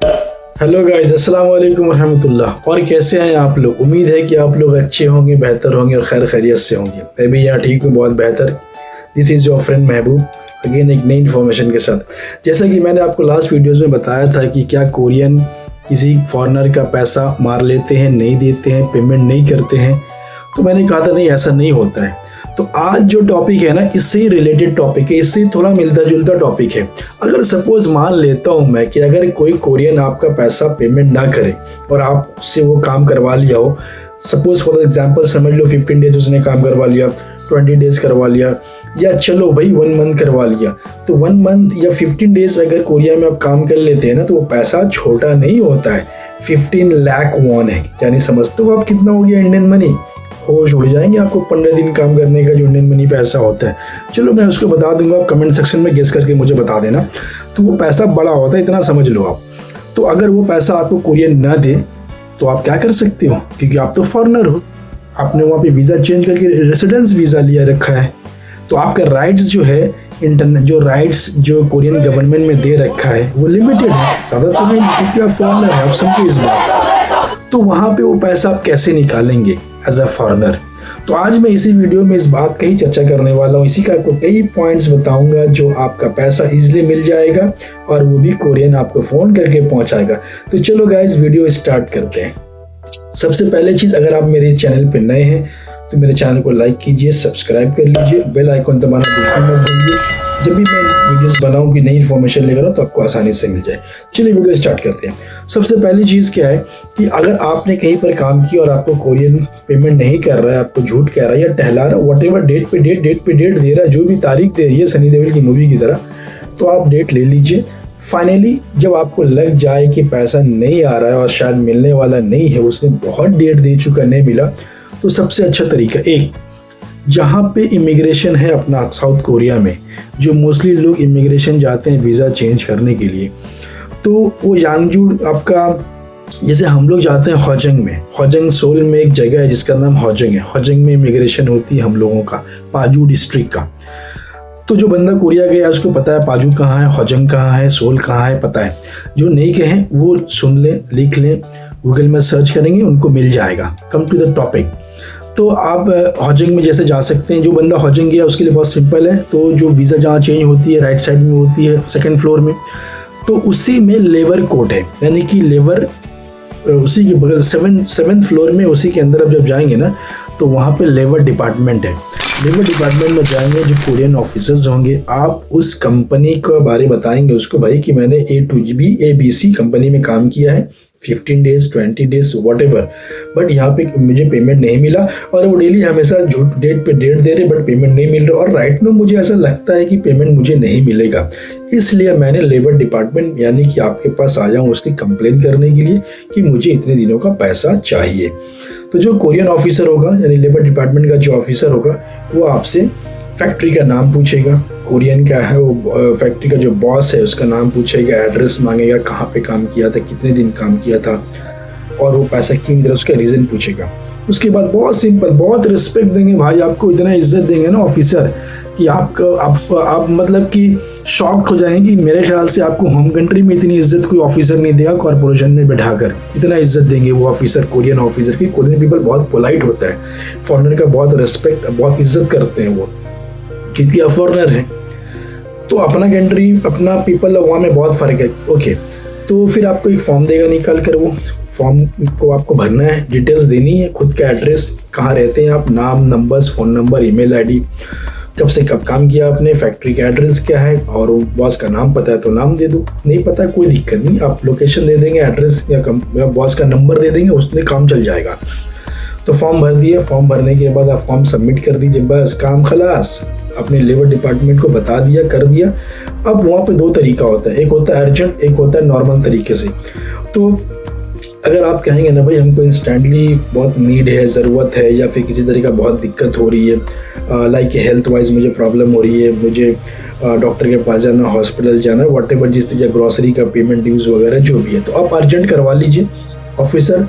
Hello guys, अस्सलाम वालेकुम रहमतुल्लाह। और कैसे हैं आप लोग? उम्मीद है कि आप लोग अच्छे होंगे, बेहतर होंगे और खैर खैरियत से होंगे। मैं भी यहाँ ठीक हूँ, बहुत बेहतर। This is your friend Mehboob again एक नई इन्फॉर्मेशन के साथ। जैसा कि मैंने आपको लास्ट वीडियोस में बताया था कि क्या कोरियन किसी फॉरेनर का पैसा मार लेते हैं, नहीं देते हैं, पेमेंट नहीं करते हैं, तो मैंने कहा था नहीं, ऐसा नहीं होता है। तो आज जो टॉपिक है ना, इससे रिलेटेड टॉपिक है, इससे थोड़ा मिलता जुलता टॉपिक है। अगर सपोज मान लेता हूँ मैं कि अगर कोई कोरियन आपका पैसा पेमेंट ना करे और आपसे वो काम करवा लिया हो, सपोज फॉर एग्जांपल समझ लो 15 डेज उसने काम करवा लिया, 20 डेज करवा लिया, या चलो भाई 1 मंथ करवा लिया, तो 1 मंथ या 15 डेज अगर कोरिया में आप काम कर लेते हैं ना, तो वो पैसा छोटा नहीं होता है। 15 लाख वॉन है, यानी समझते हो आप कितना हो गया इंडियन मनी। होश उड़ जाएंगे आपको 15 दिन काम करने का जो इंडियन मनी पैसा होता है। चलो मैं उसको बता दूंगा, आप कमेंट सेक्शन में गेस करके मुझे बता देना। तो वो पैसा बड़ा होता है, इतना समझ लो आप। तो अगर वो पैसा आपको कोरियन ना दे तो आप क्या कर सकते हो, क्योंकि आप तो फॉरेनर हो, आपने वहाँ पे वीज़ा चेंज करके रेसिडेंस वीज़ा लिया रखा है, तो आपका राइट्स जो है इंटरनेट जो राइट्स जो कोरियन गवर्नमेंट में दे रखा है वो लिमिटेड है, ज़्यादा तो नहीं, क्योंकि आप फॉरेनर है, आप समझो इस बात। तो वहाँ पे वो पैसा आप कैसे निकालेंगे एज अ फॉरेनर? तो आज मैं इसी वीडियो में इस बात का ही चर्चा करने वाला हूँ। इसी का आपको कई पॉइंट्स बताऊंगा जो आपका पैसा इजीली मिल जाएगा और वो भी कोरियन आपको फ़ोन करके पहुंचाएगा। तो चलो गाइस, वीडियो स्टार्ट करते हैं। सबसे पहले चीज़, अगर आप मेरे चैनल पे नए हैं तो मेरे चैनल को लाइक कीजिए, सब्सक्राइब कर लीजिए, बेल आइकन दबाना बिल्कुल मत भूलिए। जब भी मैं वीडियोस बनाऊं कि नई इन्फॉर्मेशन लेकर आऊं तो आपको आसानी से मिल जाए। चलिए वीडियो स्टार्ट करते हैं। सबसे पहली चीज़ क्या है कि अगर आपने कहीं पर काम किया और आपको कोरियन पेमेंट नहीं कर रहा है, आपको झूठ कह रहा है या टहला रहा है, व्हाटएवर, डेट पे डेट दे रहा है, जो भी तारीख दे रही है सनी देओल की मूवी की तरह, तो आप डेट ले लीजिए। फाइनली जब आपको लग जाए कि पैसा नहीं आ रहा है और शायद मिलने वाला नहीं है, उसने बहुत डेट दे चुका, नहीं मिला, तो सबसे अच्छा तरीका, एक, जहाँ पे इमिग्रेशन है अपना साउथ कोरिया में, जो मोस्टली लोग इमिग्रेशन जाते हैं वीज़ा चेंज करने के लिए, तो वो यांगजू आपका, जैसे हम लोग जाते हैं हॉजंग में, हॉजंग सोल में एक जगह है जिसका नाम हॉजंग है, हॉजंग में इमिग्रेशन होती है हम लोगों का, पाजू डिस्ट्रिक्ट का। तो जो बंदा कोरिया गया उसको पता है पाजू कहाँ है, हॉजंग कहाँ है, सोल कहाँ है, पता है। जो नहीं कहे वो सुन लें, लिख लें, गूगल में सर्च करेंगे, उनको मिल जाएगा। Come to the topic. तो आप हॉजंग में जैसे जा सकते हैं। जो बंदा हॉजंग गया उसके लिए बहुत सिंपल है, तो जो वीज़ा जहाँ चेंज होती है राइट साइड में होती है, सेकंड फ्लोर में, तो उसी में लेबर कोर्ट है, यानी कि लेबर उसी के बगल सेवन्थ फ्लोर में, उसी के अंदर आप जब जाएंगे ना तो वहाँ पे लेबर डिपार्टमेंट है। लेबर डिपार्टमेंट में जाएंगे, जो कोरियन ऑफिसर्स होंगे, आप उस कंपनी के बारे बताएंगे उसको, भाई कि मैंने ABC कंपनी में काम किया है, 15 डेज 20 डेज व्हाटएवर, बट यहाँ पे मुझे पेमेंट नहीं मिला, और वो डेली हमेशा झूठ डेट पे डेट दे रहे बट पेमेंट नहीं मिल रहा, और राइट में मुझे ऐसा लगता है कि पेमेंट मुझे नहीं मिलेगा, इसलिए मैंने लेबर डिपार्टमेंट यानी कि आपके पास आया हूँ उसकी कंप्लेन करने के लिए कि मुझे इतने दिनों का पैसा चाहिए। तो जो कोरियन ऑफिसर होगा यानी लेबर डिपार्टमेंट का जो ऑफिसर होगा, वो आपसे फैक्ट्री का नाम पूछेगा, कोरियन का है वो, फैक्ट्री का जो बॉस है उसका नाम पूछेगा, एड्रेस मांगेगा, कहाँ पे काम किया था, कितने दिन काम किया था, और वो पैसा क्यों मिल रहा है उसका रीज़न पूछेगा। उसके बाद बहुत सिंपल, बहुत रिस्पेक्ट देंगे भाई, आपको इतना इज्जत देंगे ना ऑफिसर कि आप मतलब कि शॉक्ड हो जाएंगे। मेरे ख्याल से आपको होम कंट्री में इतनी इज्जत कोई ऑफिसर नहीं देगा, कॉर्पोरेशन में बैठाकर इतना इज्जत देंगे वो ऑफिसर, कोरियन ऑफिसर की। कोरियन पीपल बहुत पोलाइट होता है, फॉरेनर का बहुत रिस्पेक्ट, बहुत इज्जत करते हैं वो, क्योंकि आप फॉरेनर हैं। तो अपना कंट्री, अपना पीपल, वहाँ में बहुत फ़र्क है। ओके, तो फिर आपको एक फॉर्म देगा निकाल कर, वो फॉर्म को आपको भरना है, डिटेल्स देनी है, खुद का एड्रेस, कहाँ रहते हैं आप, नाम, numbers, phone number, email ID, कब से कब काम किया आपने, फैक्ट्री का एड्रेस क्या है, और बॉस का नाम पता है तो नाम दे दो, नहीं पता कोई दिक्कत नहीं, आप लोकेशन दे देंगे, एड्रेस या बॉस का नंबर दे देंगे, उसमें काम चल जाएगा। तो फॉर्म भर दिया, फॉर्म भरने के बाद आप फॉर्म सबमिट कर दीजिए, बस काम खलास। अपने लेबर डिपार्टमेंट को बता दिया, कर दिया। अब वहाँ पे 2 तरीका होता है, एक होता है अर्जेंट, एक होता है नॉर्मल तरीके से। तो अगर आप कहेंगे ना भाई हमको इंस्टेंटली बहुत नीड है, ज़रूरत है, या फिर किसी तरीका बहुत दिक्कत हो रही है, लाइक हेल्थ वाइज मुझे प्रॉब्लम हो रही है, मुझे डॉक्टर के पास जाना, हॉस्पिटल जाना, व्हाटएवर, जिस तरीके ग्रॉसरी का पेमेंट, ड्यूज़ वगैरह जो भी है, तो आप अर्जेंट करवा लीजिए। ऑफिसर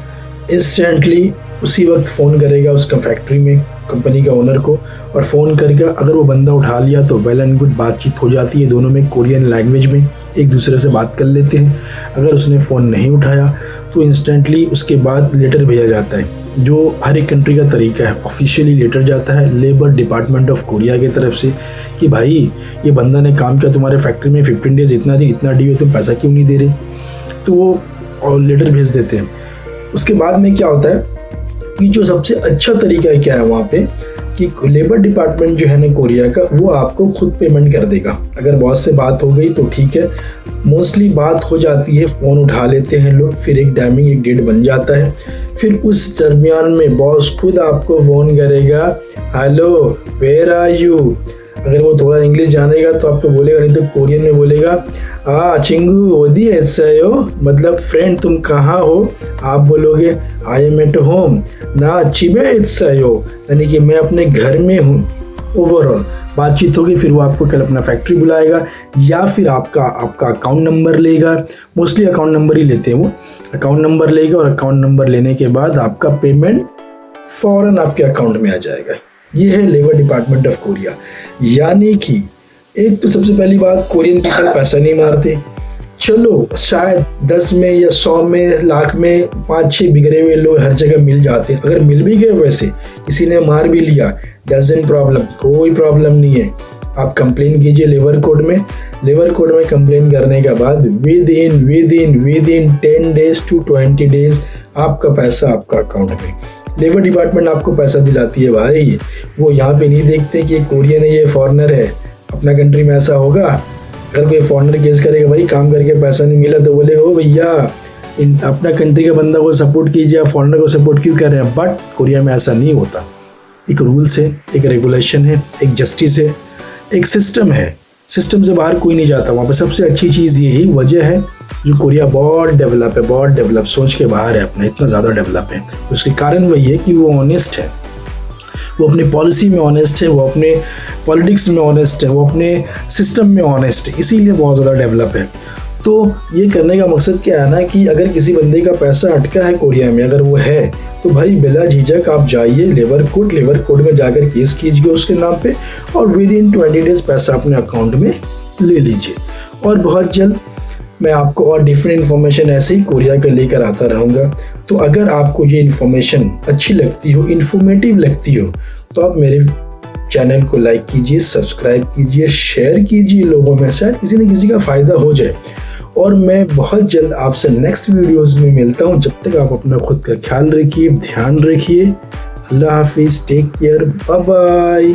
इंस्टेंटली उसी वक्त फ़ोन करेगा उसका फैक्ट्री में कंपनी का ओनर को, और फ़ोन करके अगर वो बंदा उठा लिया तो वेल एंड गुड, बातचीत हो जाती है दोनों में कोरियन लैंग्वेज में। एक दूसरे से बात कर लेते हैं। अगर उसने फ़ोन नहीं उठाया तो इंस्टेंटली उसके बाद लेटर भेजा जाता है, जो हर एक कंट्री का तरीका है। ऑफिशियली लेटर जाता है लेबर डिपार्टमेंट ऑफ कोरिया की तरफ से कि भाई ये बंदा ने काम किया तुम्हारे फैक्ट्री में, 15 डेज इतना ड्यू है, तुम पैसा क्यों नहीं दे रहे, तो वो लेटर भेज देते हैं। उसके बाद में क्या होता है कि जो सबसे अच्छा तरीका है क्या है वहाँ पे कि लेबर डिपार्टमेंट जो है ना कोरिया का, वो आपको खुद पेमेंट कर देगा। अगर बॉस से बात हो गई तो ठीक है, मोस्टली बात हो जाती है, फ़ोन उठा लेते हैं लोग, फिर एक टाइमिंग एक डेट बन जाता है। फिर उस दरमियान में बॉस खुद आपको फ़ोन करेगा, हेलो वेयर आर यू। अगर वो थोड़ा इंग्लिश जानेगा तो आपको बोलेगा, नहीं तो कोरियन में बोलेगा चिंगू ओदी ऐसा हो, मतलब फ्रेंड तुम कहाँ हो। आप बोलोगे आई एम एट होम ना चिबे ऐसा हो, यानी कि मैं अपने घर में हूँ। ओवरऑल बातचीत होगी, फिर वो आपको कल अपना फैक्ट्री बुलाएगा या फिर आपका अकाउंट नंबर लेगा। मोस्टली अकाउंट नंबर ही लेते हैं वो, अकाउंट नंबर लेगा और अकाउंट नंबर लेने के बाद आपका पेमेंट फ़ौरन आपके अकाउंट में आ जाएगा। ये है लेबर डिपार्टमेंट ऑफ कोरिया। यानी कि एक तो सबसे पहली बात, कोरियन पीपल पैसा नहीं मारते। चलो शायद 10 में या 100 में लाख में 5-6 बिगड़े हुए लोग हर जगह मिल जाते हैं। अगर मिल भी गए, वैसे किसी ने मार भी लिया, डजंट प्रॉब्लम, कोई प्रॉब्लम नहीं है। आप कंप्लेन कीजिए लेबर कोड में। लेबर कोड में कंप्लेन करने के बाद with in 10 days to 20 days आपका पैसा आपका अकाउंट में। लेबर डिपार्टमेंट आपको पैसा दिलाती है भाई। वो यहाँ पे नहीं देखते कि कोरियन है, ये फॉरेनर है। अपना कंट्री में ऐसा होगा, अगर कोई फॉरेनर केस करेगा, भाई काम करके पैसा नहीं मिला, तो बोले ओ भैया अपना कंट्री के बंदा को सपोर्ट कीजिए, फॉरेनर को सपोर्ट क्यों कर रहे हैं। बट कोरिया में ऐसा नहीं होता। एक रूल्स है, एक रेगुलेशन है, एक जस्टिस है, एक सिस्टम है। सिस्टम से बाहर कोई नहीं जाता वहाँ पे। सबसे अच्छी चीज़ यही वजह है जो कोरिया बहुत डेवलप है, बहुत डेवलप, सोच के बाहर है अपना, इतना ज़्यादा डेवलप है। उसके कारण वही है कि वो ऑनेस्ट है, वो अपनी पॉलिसी में ऑनेस्ट है, वो अपने पॉलिटिक्स में ऑनेस्ट है, वो अपने सिस्टम में ऑनेस्ट है, इसीलिए बहुत ज़्यादा डेवलप है। तो ये करने का मकसद क्या है ना कि अगर किसी बंदे का पैसा अटका है कोरिया में, अगर वो है, तो भाई बिला झिझक आप जाइए लेबर कोड में जाकर केस कीजिए उसके नाम पे और विद इन 20 डेज पैसा अपने अकाउंट में ले लीजिए। और बहुत जल्द मैं आपको और डिफरेंट इन्फॉर्मेशन ऐसे ही कोरिया का लेकर आता रहूँगा। तो अगर आपको ये इन्फॉर्मेशन अच्छी लगती हो, इन्फॉर्मेटिव लगती हो, तो आप मेरे चैनल को लाइक कीजिए, सब्सक्राइब कीजिए, शेयर कीजिए लोगों में, शायद किसी न किसी का फ़ायदा हो जाए। और मैं बहुत जल्द आपसे नेक्स्ट वीडियोस में मिलता हूँ। जब तक आप अपना खुद का ख्याल रखिए, ध्यान रखिए। अल्लाह हाफिज़, टेक केयर, बाय बाय।